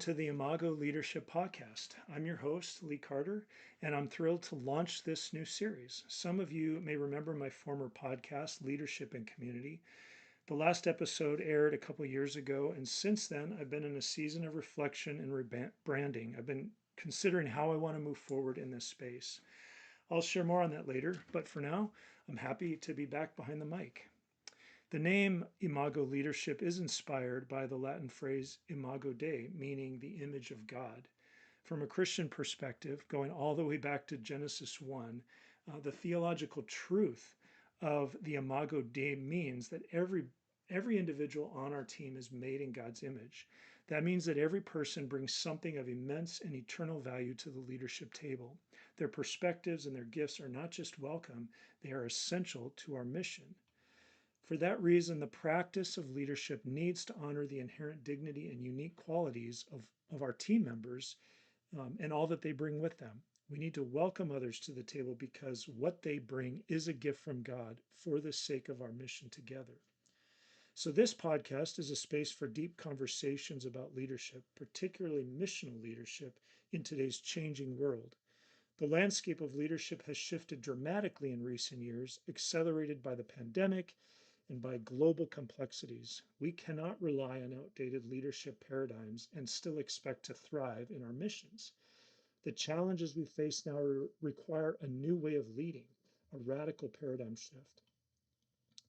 to the Imago Leadership Podcast. I'm your host, Lee Carter, and I'm thrilled to launch this new series. Some of you may remember my former podcast, Leadership and Community. The last episode aired a couple years ago, and since then, I've been in a season of reflection and rebranding. I've been considering how I want to move forward in this space. I'll share more on that later, but for now, I'm happy to be back behind the mic. The name Imago Leadership is inspired by the Latin phrase Imago Dei, meaning the image of God. From a Christian perspective, going all the way back to Genesis 1, the theological truth of the Imago Dei means that every individual on our team is made in God's image. That means that every person brings something of immense and eternal value to the leadership table. Their perspectives and their gifts are not just welcome, they are essential to our mission. For that reason, the practice of leadership needs to honor the inherent dignity and unique qualities of our team members and all that they bring with them. We need to welcome others to the table because what they bring is a gift from God for the sake of our mission together. So, this podcast is a space for deep conversations about leadership, particularly missional leadership in today's changing world. The landscape of leadership has shifted dramatically in recent years, accelerated by the pandemic and by global complexities. We cannot rely on outdated leadership paradigms and still expect to thrive in our missions. The challenges we face now require a new way of leading, a radical paradigm shift.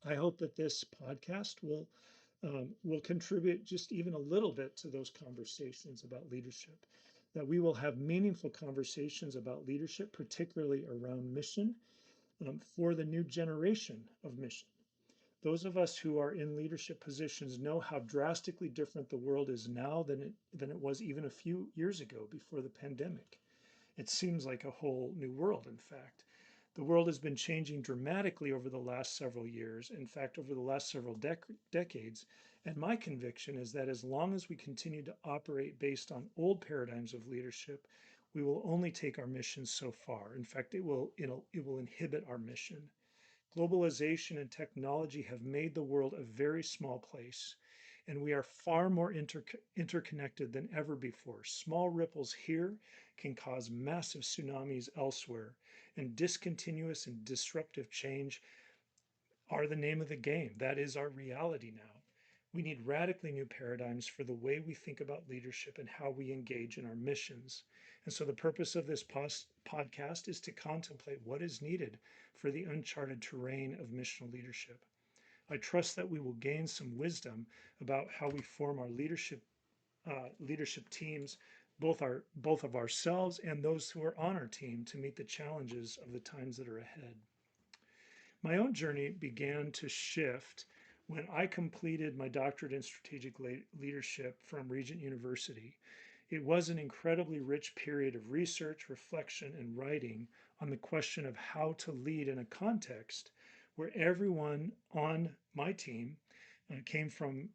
I hope that this podcast will contribute just even a little bit to those conversations about leadership, that we will have meaningful conversations about leadership, particularly around mission, for the new generation of mission. Those of us who are in leadership positions know how drastically different the world is now than it was even a few years ago before the pandemic. It seems like a whole new world, in fact. The world has been changing dramatically over the last several years, in fact, over the last several decades. And my conviction is that as long as we continue to operate based on old paradigms of leadership, we will only take our mission so far. In fact, it will inhibit our mission. Globalization and technology have made the world a very small place, and we are far more interconnected than ever before. Small ripples here can cause massive tsunamis elsewhere, and discontinuous and disruptive change are the name of the game. That is our reality now. We need radically new paradigms for the way we think about leadership and how we engage in our missions. And so, the purpose of this podcast is to contemplate what is needed for the uncharted terrain of missional leadership. I trust that we will gain some wisdom about how we form our leadership teams, both of ourselves and those who are on our team, to meet the challenges of the times that are ahead. My own journey began to shift when I completed my doctorate in strategic leadership from Regent University. It was an incredibly rich period of research, reflection, and writing on the question of how to lead in a context where everyone on my team came from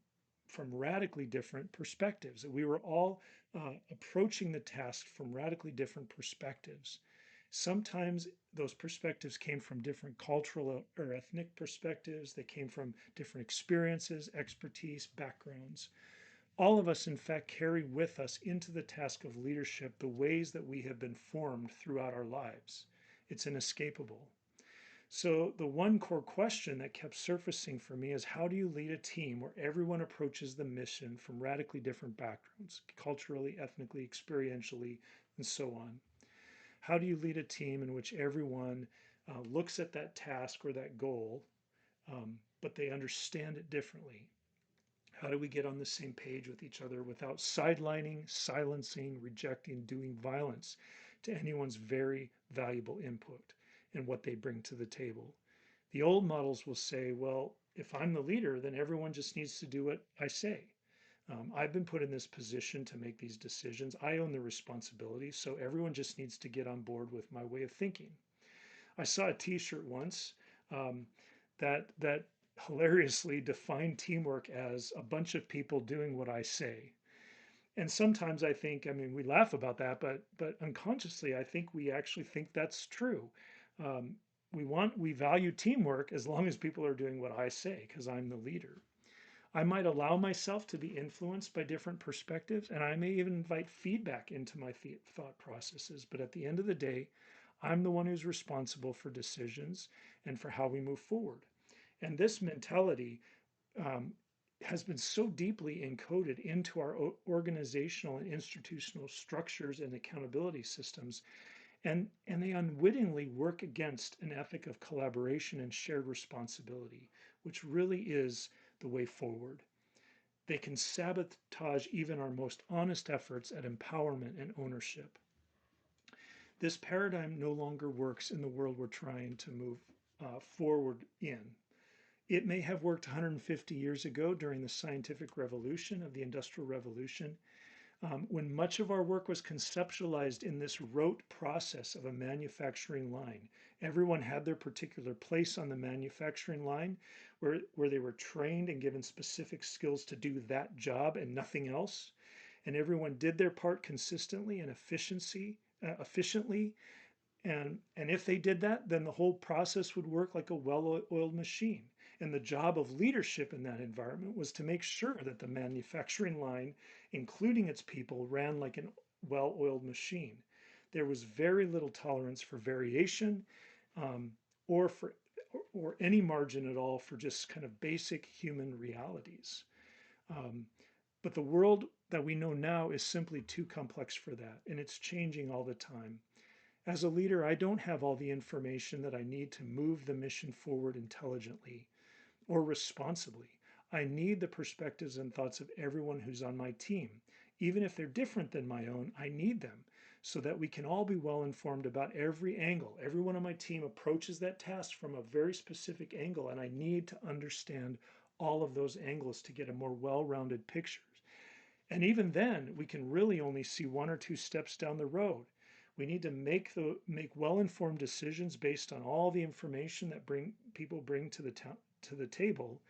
radically different perspectives. We were all approaching the task from radically different perspectives. Sometimes those perspectives came from different cultural or ethnic perspectives. They came from different experiences, expertise, backgrounds. All of us, in fact, carry with us into the task of leadership the ways that we have been formed throughout our lives. It's inescapable. So, the one core question that kept surfacing for me is, how do you lead a team where everyone approaches the mission from radically different backgrounds, culturally, ethnically, experientially, and so on? How do you lead a team in which everyone looks at that task or that goal, but they understand it differently? How do we get on the same page with each other without sidelining, silencing, rejecting, doing violence to anyone's very valuable input and what they bring to the table? The old models will say, well, if I'm the leader, then everyone just needs to do what I say. I've been put in this position to make these decisions. I own the responsibility, so everyone just needs to get on board with my way of thinking. I saw a T-shirt once that hilariously defined teamwork as a bunch of people doing what I say. And sometimes I think, I mean, we laugh about that, but unconsciously, I think we actually think that's true. We value teamwork as long as people are doing what I say, because I'm the leader. I might allow myself to be influenced by different perspectives, and I may even invite feedback into my thought processes. But at the end of the day, I'm the one who's responsible for decisions and for how we move forward. And this mentality um, has been so deeply encoded into our organizational and institutional structures and accountability systems, and they unwittingly work against an ethic of collaboration and shared responsibility, which really is the way forward. They can sabotage even our most honest efforts at empowerment and ownership. This paradigm no longer works in the world we're trying to move forward in. It may have worked 150 years ago during the scientific revolution of the Industrial Revolution, when much of our work was conceptualized in this rote process of a manufacturing line. Everyone had their particular place on the manufacturing line where they were trained and given specific skills to do that job and nothing else. And everyone did their part consistently and efficiently. And if they did that, then the whole process would work like a well-oiled machine. And the job of leadership in that environment was to make sure that the manufacturing line, including its people, ran like a well-oiled machine. There was very little tolerance for variation, um, or for or any margin at all for just kind of basic human realities. Um, but the world that we know now is simply too complex for that, and it's changing all the time. As a leader, I don't have all the information that I need to move the mission forward intelligently or responsibly. I need the perspectives and thoughts of everyone who's on my team. Even if they're different than my own, I need them so that we can all be well informed about every angle. Everyone on my team approaches that task from a very specific angle, and I need to understand all of those angles to get a more well-rounded picture. And even then, we can really only see one or two steps down the road. We need to make well-informed decisions based on all the information that people bring to the table.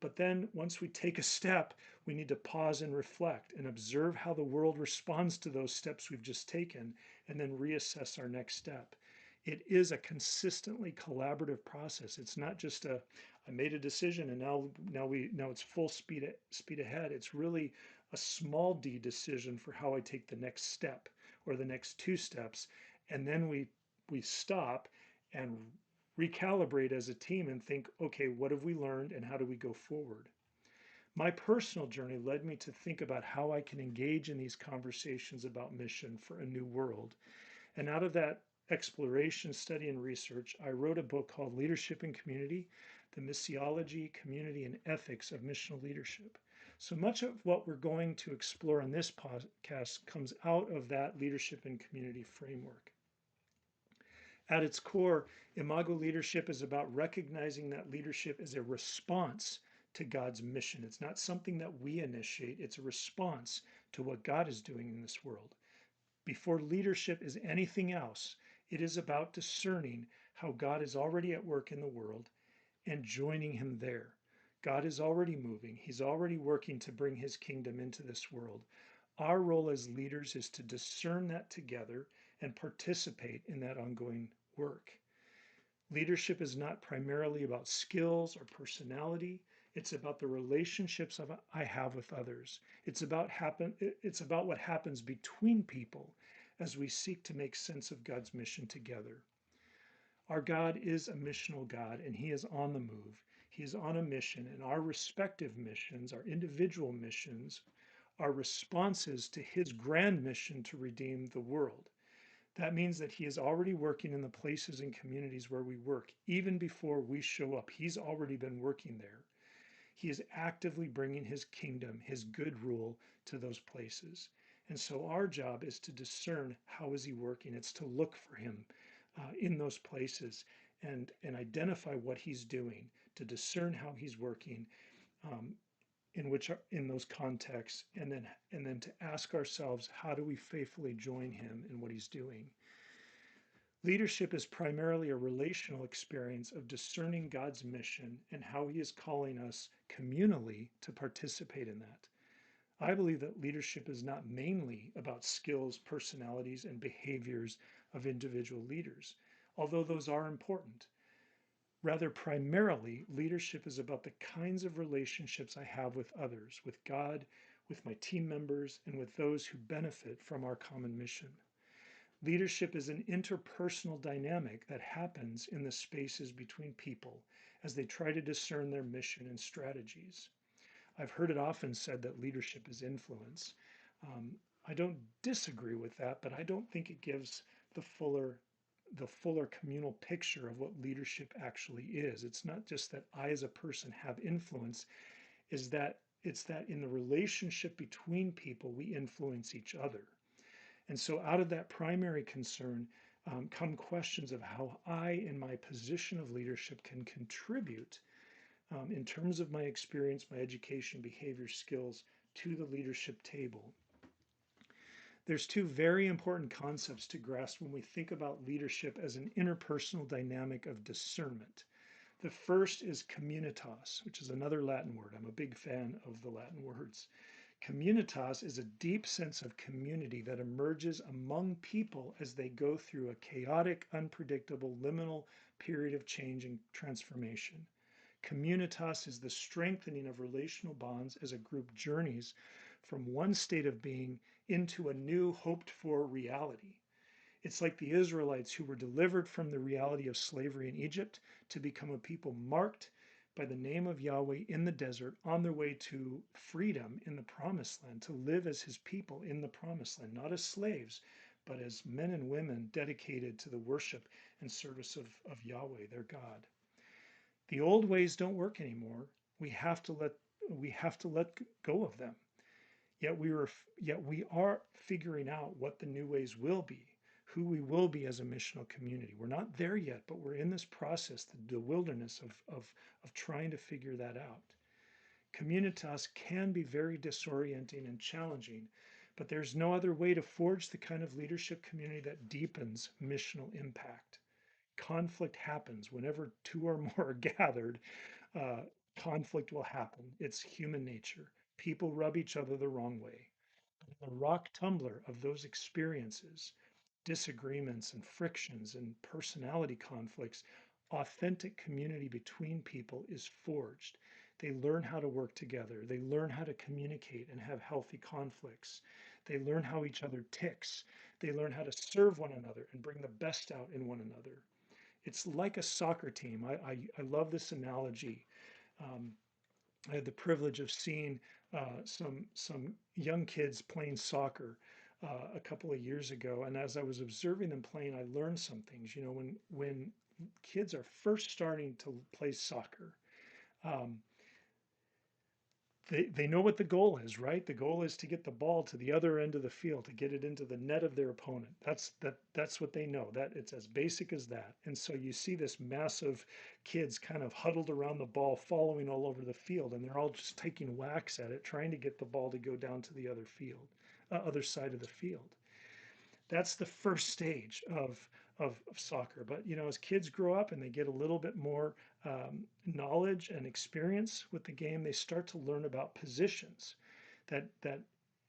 But then once we take a step, we need to pause and reflect and observe how the world responds to those steps we've just taken, and then reassess our next step. It is a consistently collaborative process. It's not just I made a decision and now it's full speed ahead. It's really a small d decision for how I take the next step or the next two steps, and then we stop and recalibrate as a team and think, okay, what have we learned and how do we go forward? My personal journey led me to think about how I can engage in these conversations about mission for a new world. And out of that exploration, study, and research, I wrote a book called Leadership and Community: The Missiology, Community, and Ethics of Missional Leadership. So much of what we're going to explore on this podcast comes out of that leadership and community framework. At its core, Imago Leadership is about recognizing that leadership is a response to God's mission. It's not something that we initiate, it's a response to what God is doing in this world. Before leadership is anything else, it is about discerning how God is already at work in the world and joining Him there. God is already moving, He's already working to bring His kingdom into this world. Our role as leaders is to discern that together and participate in that ongoing work. Leadership is not primarily about skills or personality. It's about the relationships I have with others. It's about what happens between people as we seek to make sense of God's mission together. Our God is a missional God, and He is on the move. He is on a mission, and our respective missions, our individual missions, are responses to His grand mission to redeem the world. That means that He is already working in the places and communities where we work. Even before we show up, He's already been working there. He is actively bringing His kingdom, His good rule to those places. And so our job is to discern how is He working. It's to look for Him in those places and identify what He's doing, to discern how He's working, um, in those contexts, and then to ask ourselves, how do we faithfully join Him in what He's doing? Leadership is primarily a relational experience of discerning God's mission and how He is calling us communally to participate in that. I believe that leadership is not mainly about skills, personalities, and behaviors of individual leaders, although those are important. Rather, primarily, leadership is about the kinds of relationships I have with others, with God, with my team members, and with those who benefit from our common mission. Leadership is an interpersonal dynamic that happens in the spaces between people as they try to discern their mission and strategies. I've heard it often said that leadership is influence. Um, I don't disagree with that, but I don't think it gives the fuller the fuller communal picture of what leadership actually is. It's not just that I as a person have influence, is that it's that in the relationship between people we influence each other. And so out of that primary concern come questions of how I, in my position of leadership, can contribute in terms of my experience, my education, behavior, skills to the leadership table. There's two very important concepts to grasp when we think about leadership as an interpersonal dynamic of discernment. The first is communitas, which is another Latin word. I'm a big fan of the Latin words. Communitas is a deep sense of community that emerges among people as they go through a chaotic, unpredictable, liminal period of change and transformation. Communitas is the strengthening of relational bonds as a group journeys from one state of being into a new, hoped for reality. It's like the Israelites who were delivered from the reality of slavery in Egypt to become a people marked by the name of Yahweh in the desert on their way to freedom in the promised land, to live as his people in the promised land, not as slaves, but as men and women dedicated to the worship and service of Yahweh, their God. The old ways don't work anymore. We have to let go of them. Yet we are figuring out what the new ways will be, who we will be as a missional community. We're not there yet, but we're in this process, the wilderness of trying to figure that out. Communitas can be very disorienting and challenging, but there's no other way to forge the kind of leadership community that deepens missional impact. Conflict happens whenever two or more are gathered. uh, Conflict will happen. It's human nature. People rub each other the wrong way. The rock tumbler of those experiences, disagreements and frictions and personality conflicts, authentic community between people is forged. They learn how to work together. They learn how to communicate and have healthy conflicts. They learn how each other ticks. They learn how to serve one another and bring the best out in one another. It's like a soccer team. I love this analogy. Um, I had the privilege of seeing some young kids playing soccer a couple of years ago, and as I was observing them playing, I learned some things. You know, when kids are first starting to play soccer, um, they know what the goal is, right? The goal is to get the ball to the other end of the field, to get it into the net of their opponent. That's what they know. That it's as basic as that. And so you see this mass of kids kind of huddled around the ball, following all over the field, and they're all just taking whacks at it, trying to get the ball to go down to the other side of the field. That's the first stage of soccer. But you know, as kids grow up and they get a little bit more knowledge and experience with the game, they start to learn about positions. That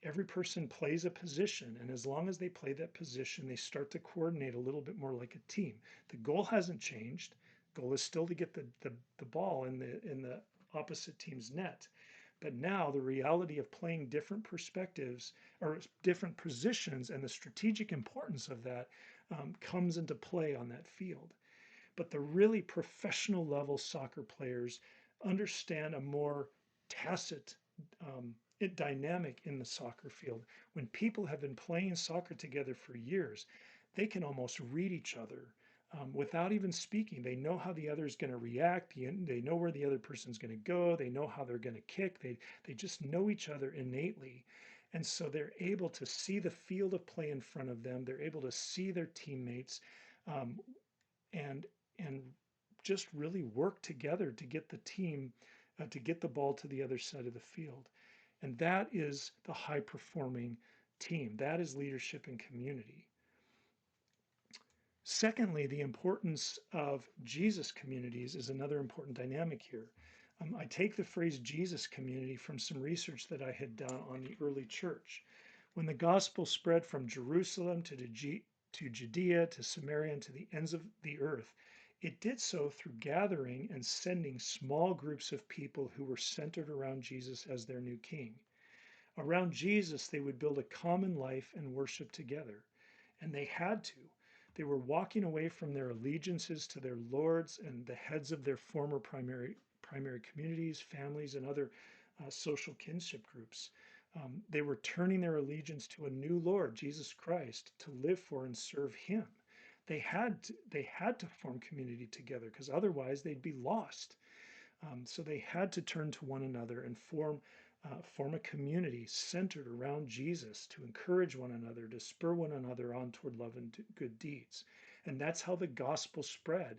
every person plays a position, and as long as they play that position, they start to coordinate a little bit more like a team. The goal hasn't changed. The goal is still to get the ball in the opposite team's net. But now the reality of playing different perspectives or different positions and the strategic importance of that comes into play on that field. But the really professional level soccer players understand a more tacit dynamic in the soccer field. When people have been playing soccer together for years, they can almost read each other without even speaking. They know how the other is going to react. They know where the other person's going to go. They know how they're going to kick. They just know each other innately. And so they're able to see the field of play in front of them. They're able to see their teammates um, and and just really work together to get the team to get the ball to the other side of the field. And that is the high performing team. That is leadership and community. Secondly, the importance of Jesus communities is another important dynamic here. I take the phrase Jesus community from some research that I had done on the early church. When the gospel spread from Jerusalem to Judea to Samaria and to the ends of the earth, It did so through gathering and sending small groups of people who were centered around Jesus as their new king. Around Jesus, they would build a common life and worship together. And they had to. They were walking away from their allegiances to their lords and the heads of their former primary communities, families, and other social kinship groups. They were turning their allegiance to a new Lord, Jesus Christ, to live for and serve Him. They had to form community together because otherwise they'd be lost. So they had to turn to one another and form a community centered around Jesus to encourage one another, to spur one another on toward love and good deeds. And that's how the gospel spread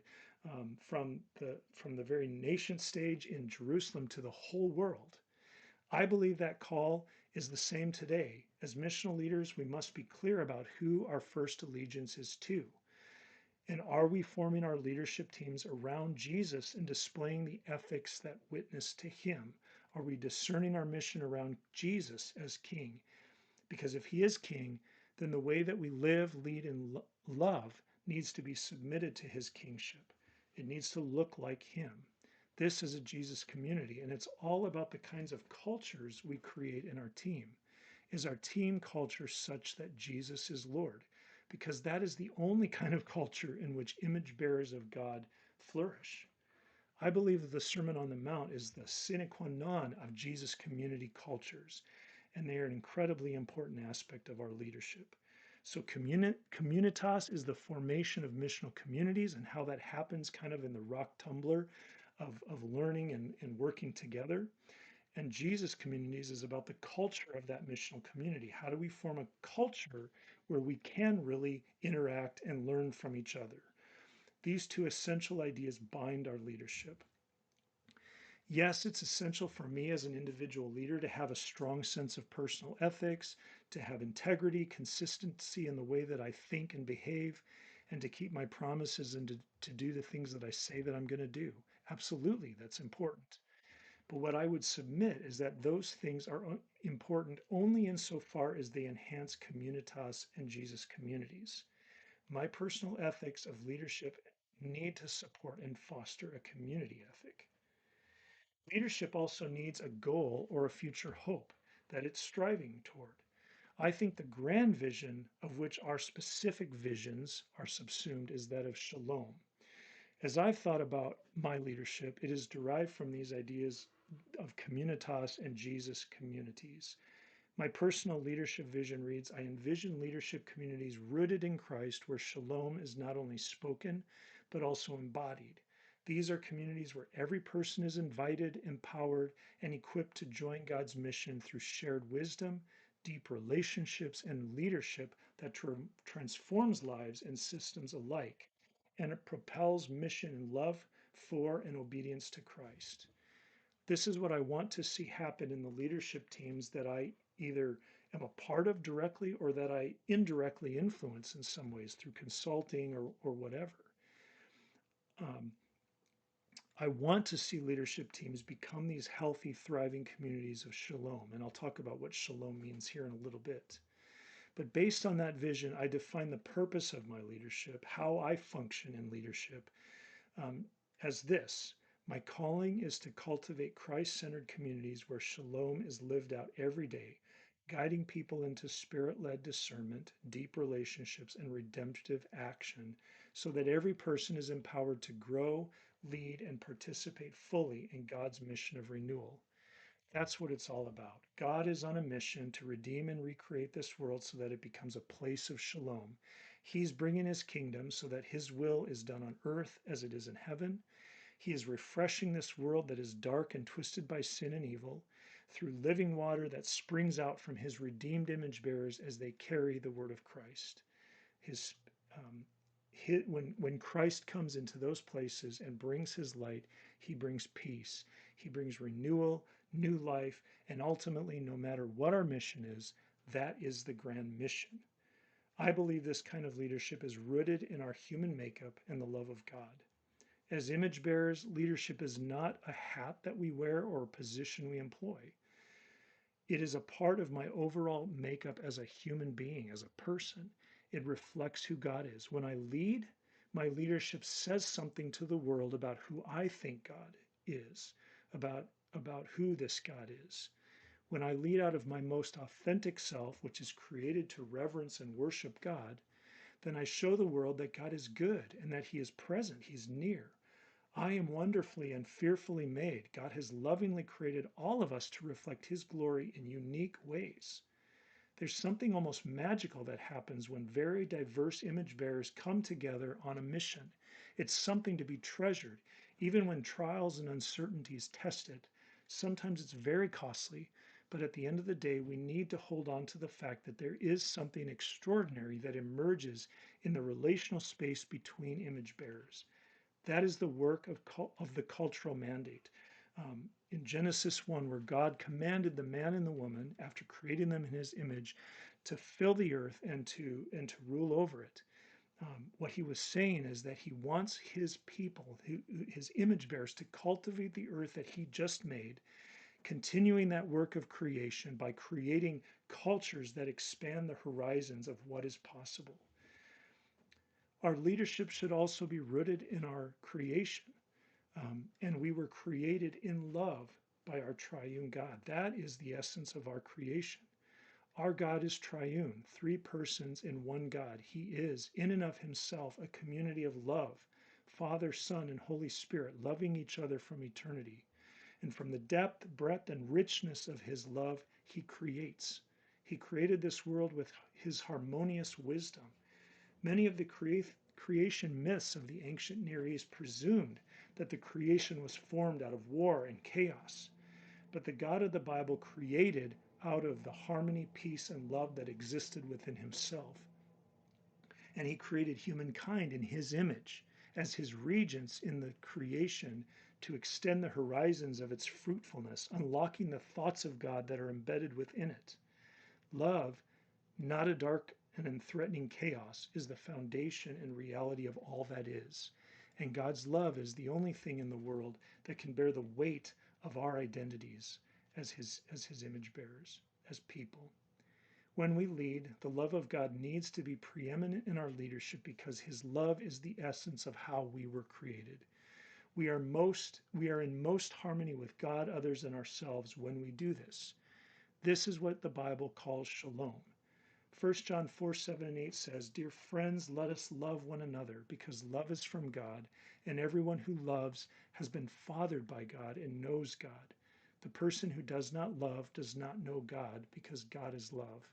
from the very nation stage in Jerusalem to the whole world. I believe that call is the same today. As missional leaders, we must be clear about who our first allegiance is to. And are we forming our leadership teams around Jesus and displaying the ethics that witness to Him? Are we discerning our mission around Jesus as King? Because if He is King, then the way that we live, lead, and love needs to be submitted to His kingship. It needs to look like Him. This is a Jesus community, and it's all about the kinds of cultures we create in our team. Is our team culture such that Jesus is Lord? Because that is the only kind of culture in which image bearers of God flourish. I believe that the Sermon on the Mount is the sine qua non of Jesus community cultures, and they are an incredibly important aspect of our leadership. So, communitas is the formation of missional communities and how that happens kind of in the rock tumbler of learning and working together. And Jesus communities is about the culture of that missional community. How do we form a culture where we can really interact and learn from each other? These two essential ideas bind our leadership. Yes, it's essential for me as an individual leader to have a strong sense of personal ethics, to have integrity, consistency in the way that I think and behave, and to keep my promises and to do the things that I say that I'm going to do. Absolutely, that's important. But what I would submit is that those things are important only insofar as they enhance communitas and Jesus communities. My personal ethics of leadership need to support and foster a community ethic. Leadership also needs a goal or a future hope that it's striving toward. I think the grand vision of which our specific visions are subsumed is that of shalom. As I've thought about my leadership, it is derived from these ideas of communitas and Jesus communities. My personal leadership vision reads, I envision leadership communities rooted in Christ where shalom is not only spoken, but also embodied. These are communities where every person is invited, empowered, and equipped to join God's mission through shared wisdom, deep relationships, and leadership that transforms lives and systems alike. And it propels mission in love for and obedience to Christ. This is what I want to see happen in the leadership teams that I either am a part of directly or that I indirectly influence in some ways through consulting or whatever. Um, I want to see leadership teams become these healthy, thriving communities of shalom. And I'll talk about what shalom means here in a little bit. But based on that vision, I define the purpose of my leadership, how I function in leadership, as this. My calling is to cultivate Christ centered communities where shalom is lived out every day, guiding people into spirit led discernment, deep relationships, and redemptive action, so that every person is empowered to grow, lead, and participate fully in God's mission of renewal. That's what it's all about. God is on a mission to redeem and recreate this world so that it becomes a place of shalom. He's bringing His kingdom so that His will is done on earth as it is in heaven. He is refreshing this world that is dark and twisted by sin and evil through living water that springs out from His redeemed image bearers as they carry the word of Christ. His, when Christ comes into those places and brings His light, He brings peace. He brings renewal, new life, and ultimately, no matter what our mission is, that is the grand mission. I believe this kind of leadership is rooted in our human makeup and the love of God. As image bearers, leadership is not a hat that we wear or a position we employ. It is a part of my overall makeup as a human being, as a person. It reflects who God is. When I lead, My leadership says something to the world about who I think God is, about who this God is. When I lead out of my most authentic self, which is created to reverence and worship God, then I show the world that God is good and that He is present, He's near. I am wonderfully and fearfully made. God has lovingly created all of us to reflect His glory in unique ways. There's something almost magical that happens when very diverse image bearers come together on a mission. It's something to be treasured, even when trials and uncertainties test it. Sometimes it's very costly, but at the end of the day, we need to hold on to the fact that there is something extraordinary that emerges in the relational space between image bearers. That is the work of the cultural mandate. In Genesis 1, where God commanded the man and the woman, after creating them in His image, to fill the earth and to rule over it. What He was saying is that He wants His people, His image bearers, to cultivate the earth that He just made, continuing that work of creation by creating cultures that expand the horizons of what is possible. Our leadership should also be rooted in our creation. And we were created in love by our triune God. That is the essence of our creation. Our God is triune, three persons in one God. He is, in and of Himself, a community of love, Father, Son, and Holy Spirit, loving each other from eternity. And from the depth, breadth, and richness of His love, He creates. He created this world with His harmonious wisdom. Many of the creation myths of the ancient Near East presumed that the creation was formed out of war and chaos. But the God of the Bible created out of the harmony, peace, and love that existed within Himself. And He created humankind in His image as His regents in the creation to extend the horizons of its fruitfulness, unlocking the thoughts of God that are embedded within it. Love, not a dark and threatening chaos, is the foundation and reality of all that is. And God's love is the only thing in the world that can bear the weight of our identities as His image bearers, as people. When we lead, the love of God needs to be preeminent in our leadership because His love is the essence of how we were created. We are in most harmony with God, others, and ourselves when we do this. This is what the Bible calls shalom. 1 John 4, 7, and 8 says, "Dear friends, let us love one another, because love is from God, and everyone who loves has been fathered by God and knows God. The person who does not love does not know God, because God is love."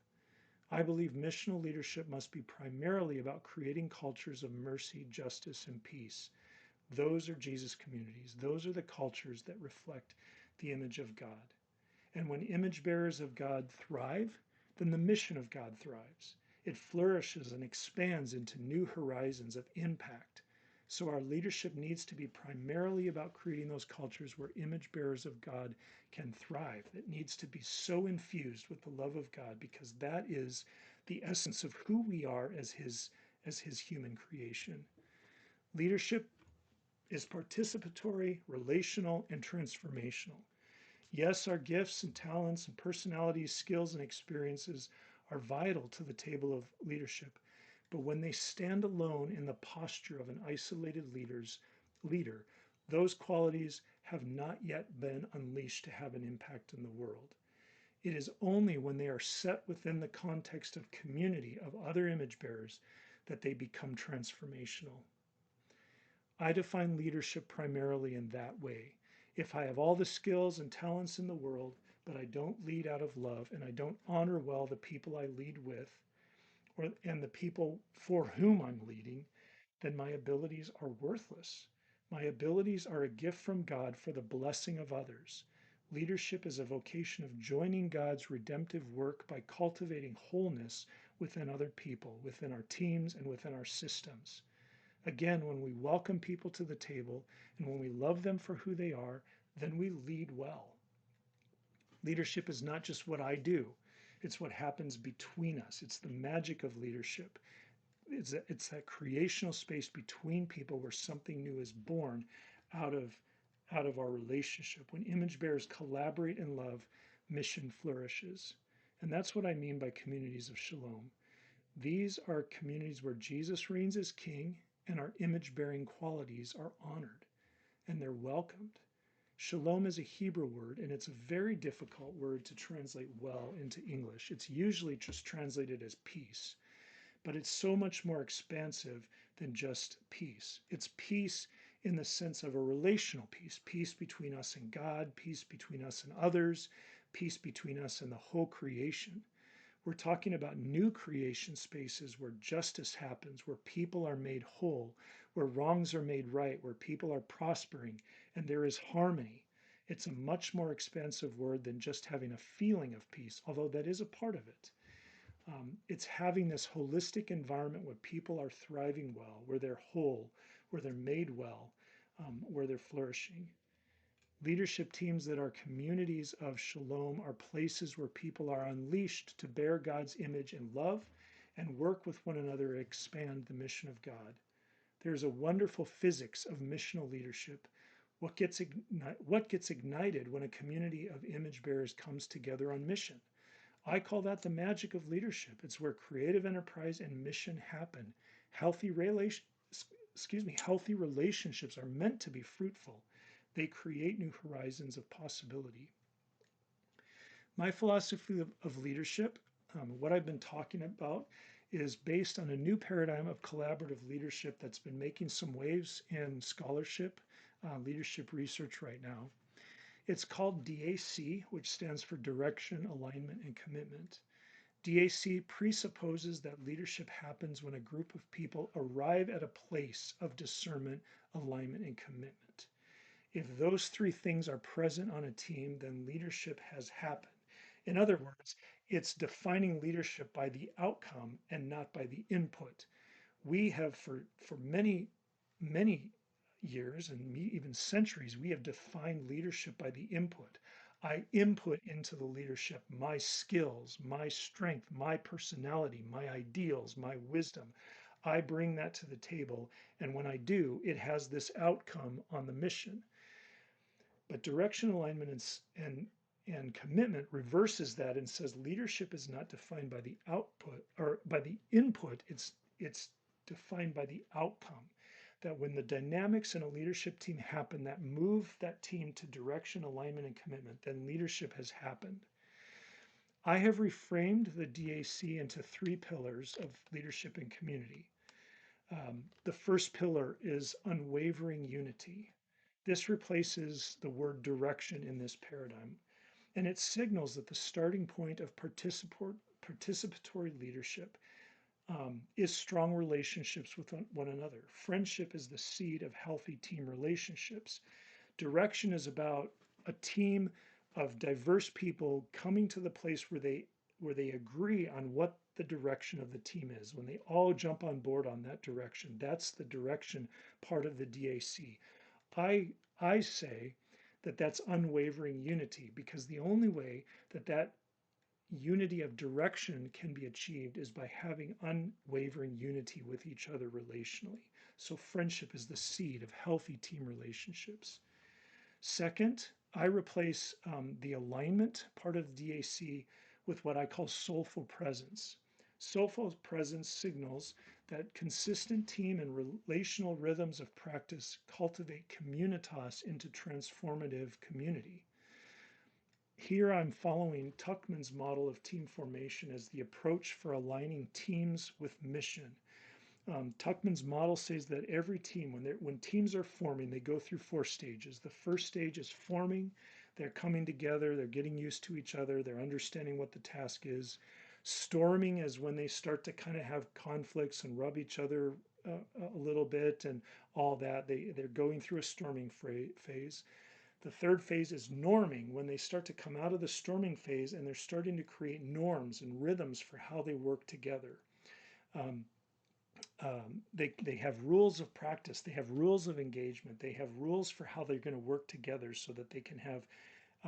I believe missional leadership must be primarily about creating cultures of mercy, justice, and peace. Those are Jesus communities. Those are the cultures that reflect the image of God. And when image bearers of God thrive, then the mission of God thrives. It flourishes and expands into new horizons of impact. So our leadership needs to be primarily about creating those cultures where image bearers of God can thrive. It needs to be so infused with the love of God, because that is the essence of who we are as His human creation. Leadership is participatory, relational, and transformational. Yes, our gifts and talents and personalities, skills and experiences are vital to the table of leadership, but when they stand alone in the posture of an isolated leader, those qualities have not yet been unleashed to have an impact in the world. It is only when they are set within the context of community of other image bearers that they become transformational. I define leadership primarily in that way. If I have all the skills and talents in the world, but I don't lead out of love and I don't honor well the people I lead with and the people for whom I'm leading, then my abilities are worthless. My abilities are a gift from God for the blessing of others. Leadership is a vocation of joining God's redemptive work by cultivating wholeness within other people, within our teams, and within our systems. Again, when we welcome people to the table and when we love them for who they are, then we lead well. Leadership is not just what I do, it's what happens between us. It's the magic of leadership. It's that creational space between people where something new is born out of our relationship. When image bearers collaborate in love, mission flourishes. And that's what I mean by communities of shalom. These are communities where Jesus reigns as king and our image-bearing qualities are honored and they're welcomed. Shalom is a Hebrew word, and it's a very difficult word to translate well into English. It's usually just translated as peace, but it's so much more expansive than just peace. It's peace in the sense of a relational peace, peace between us and God, peace between us and others, peace between us and the whole creation. We're talking about new creation spaces where justice happens, where people are made whole, where wrongs are made right, where people are prospering, and there is harmony. It's a much more expansive word than just having a feeling of peace, although that is a part of it. It's having this holistic environment where people are thriving well, where they're whole, where they're made well, where they're flourishing. Leadership teams that are communities of shalom are places where people are unleashed to bear God's image and love and work with one another to expand the mission of God. There's a wonderful physics of missional leadership. What gets ignited when a community of image bearers comes together on mission? I call that the magic of leadership. It's where creative enterprise and mission happen. Healthy relationships are meant to be fruitful. They create new horizons of possibility. My philosophy of leadership, what I've been talking about, is based on a new paradigm of collaborative leadership that's been making some waves in scholarship, leadership research right now. It's called DAC, which stands for Direction, Alignment, and Commitment. DAC presupposes that leadership happens when a group of people arrive at a place of discernment, alignment, and commitment. If those three things are present on a team, then leadership has happened. In other words, it's defining leadership by the outcome and not by the input. We have, for many years and even centuries, we have defined leadership by the input. I input into the leadership my skills, my strength, my personality, my ideals, my wisdom. I bring that to the table, and when I do, it has this outcome on the mission. But direction, alignment, and commitment reverses that and says leadership is not defined by the output or by the input, it's defined by the outcome. That when the dynamics in a leadership team happen that move that team to direction, alignment, and commitment, then leadership has happened. I have reframed the DAC into three pillars of leadership and community. The first pillar is unwavering unity. This replaces the word direction in this paradigm, and it signals that the starting point of participatory leadership is strong relationships with one another. Friendship is the seed of healthy team relationships. Direction is about a team of diverse people coming to the place where they agree on what the direction of the team is. When they all jump on board on that direction, that's the direction part of the DAC. I say that that's unwavering unity because the only way that unity of direction can be achieved is by having unwavering unity with each other relationally. So friendship is the seed of healthy team relationships. Second, I replace the alignment part of the DAC with what I call soulful presence. Soulful presence signals that consistent team and relational rhythms of practice cultivate communitas into transformative community. Here I'm following Tuckman's model of team formation as the approach for aligning teams with mission. Tuckman's model says that every team, when teams are forming, they go through four stages. The first stage is forming. They're coming together. They're getting used to each other. They're understanding what the task is. Storming is when they start to kind of have conflicts and rub each other a little bit and all that. They're going through a storming phase. The third phase is norming, when they start to come out of the storming phase and they're starting to create norms and rhythms for how they work together. They have rules of practice, they have rules of engagement, they have rules for how they're going to work together so that they can have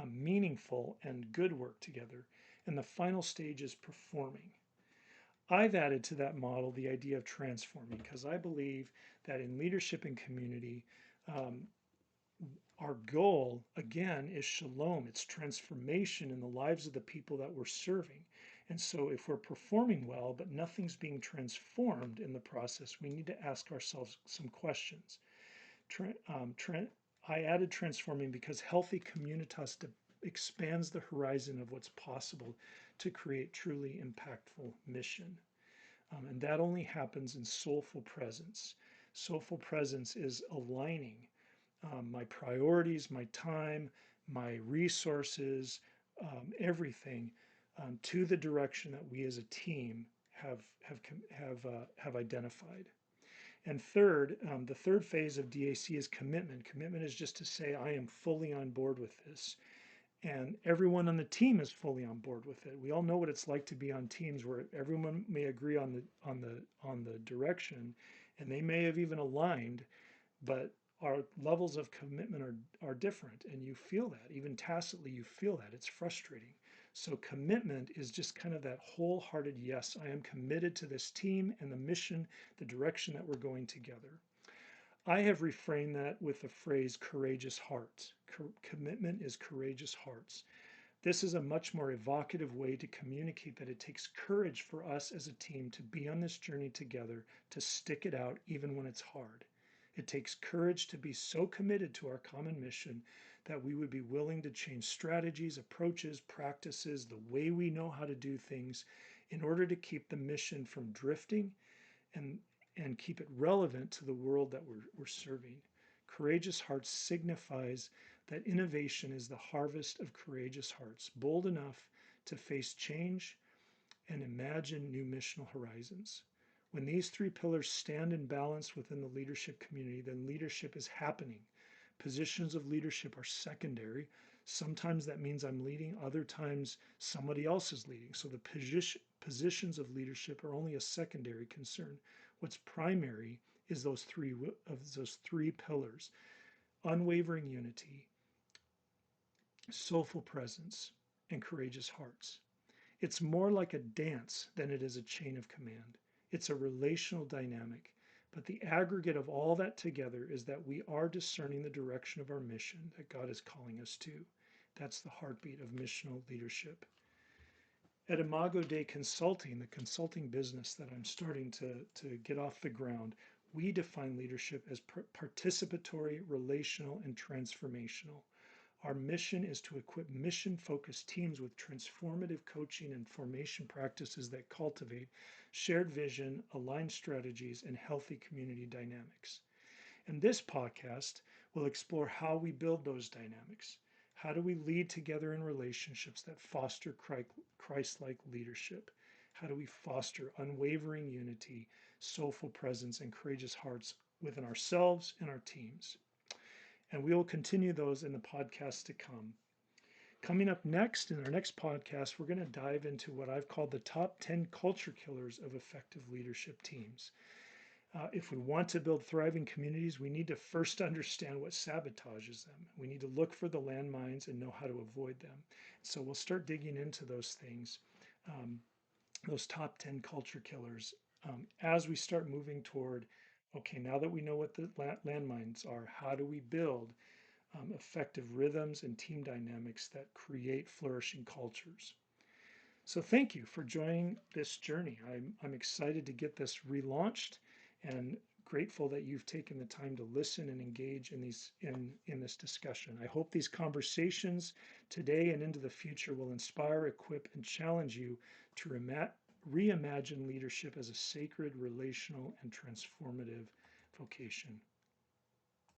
meaningful and good work together. And the final stage is performing. I've added to that model the idea of transforming because I believe that in leadership and community, our goal, again, is shalom. It's transformation in the lives of the people that we're serving. And so if we're performing well, but nothing's being transformed in the process, we need to ask ourselves some questions. I added transforming because healthy communitas expands the horizon of what's possible to create truly impactful mission. And that only happens in soulful presence. Soulful presence is aligning my priorities, my time, my resources, everything to the direction that we as a team have identified. And third, the third phase of DAC is commitment. Commitment is just to say I am fully on board with this, and everyone on the team is fully on board with it. We all know what it's like to be on teams where everyone may agree on the direction, and they may have even aligned, but our levels of commitment are different, and you feel that even tacitly. You feel that it's frustrating. So commitment is just kind of that wholehearted yes, I am committed to this team and the mission, the direction that we're going together. I have reframed that with the phrase courageous hearts. Commitment is courageous hearts. This is a much more evocative way to communicate that it takes courage for us as a team to be on this journey together, to stick it out even when it's hard. It takes courage to be so committed to our common mission that we would be willing to change strategies, approaches, practices, the way we know how to do things in order to keep the mission from drifting and keep it relevant to the world that we're serving. Courageous hearts signifies that innovation is the harvest of courageous hearts, bold enough to face change and imagine new missional horizons. When these three pillars stand in balance within the leadership community, then leadership is happening. Positions of leadership are secondary. Sometimes that means I'm leading, other times somebody else is leading. So the positions of leadership are only a secondary concern. What's primary is those three pillars: unwavering unity, soulful presence, and courageous hearts. It's more like a dance than it is a chain of command. It's a relational dynamic. But the aggregate of all that together is that we are discerning the direction of our mission that God is calling us to. That's the heartbeat of missional leadership. At Imago Day Consulting, the consulting business that I'm starting to get off the ground, we define leadership as participatory, relational, and transformational. Our mission is to equip mission-focused teams with transformative coaching and formation practices that cultivate shared vision, aligned strategies, and healthy community dynamics. And this podcast will explore how we build those dynamics. How do we lead together in relationships that foster Christ-like leadership? How do we foster unwavering unity, soulful presence, and courageous hearts within ourselves and our teams? And we will continue those in the podcasts to come. Coming up next, in our next podcast, we're going to dive into what I've called the top 10 culture killers of effective leadership teams. If we want to build thriving communities, we need to first understand what sabotages them. We need to look for the landmines and know how to avoid them. So we'll start digging into those things, those top 10 culture killers, as we start moving toward, okay, now that we know what the landmines are, how do we build effective rhythms and team dynamics that create flourishing cultures? So thank you for joining this journey. I'm excited to get this relaunched and grateful that you've taken the time to listen and engage in this discussion. I hope these conversations today and into the future will inspire, equip, and challenge you to reimagine leadership as a sacred, relational, and transformative vocation.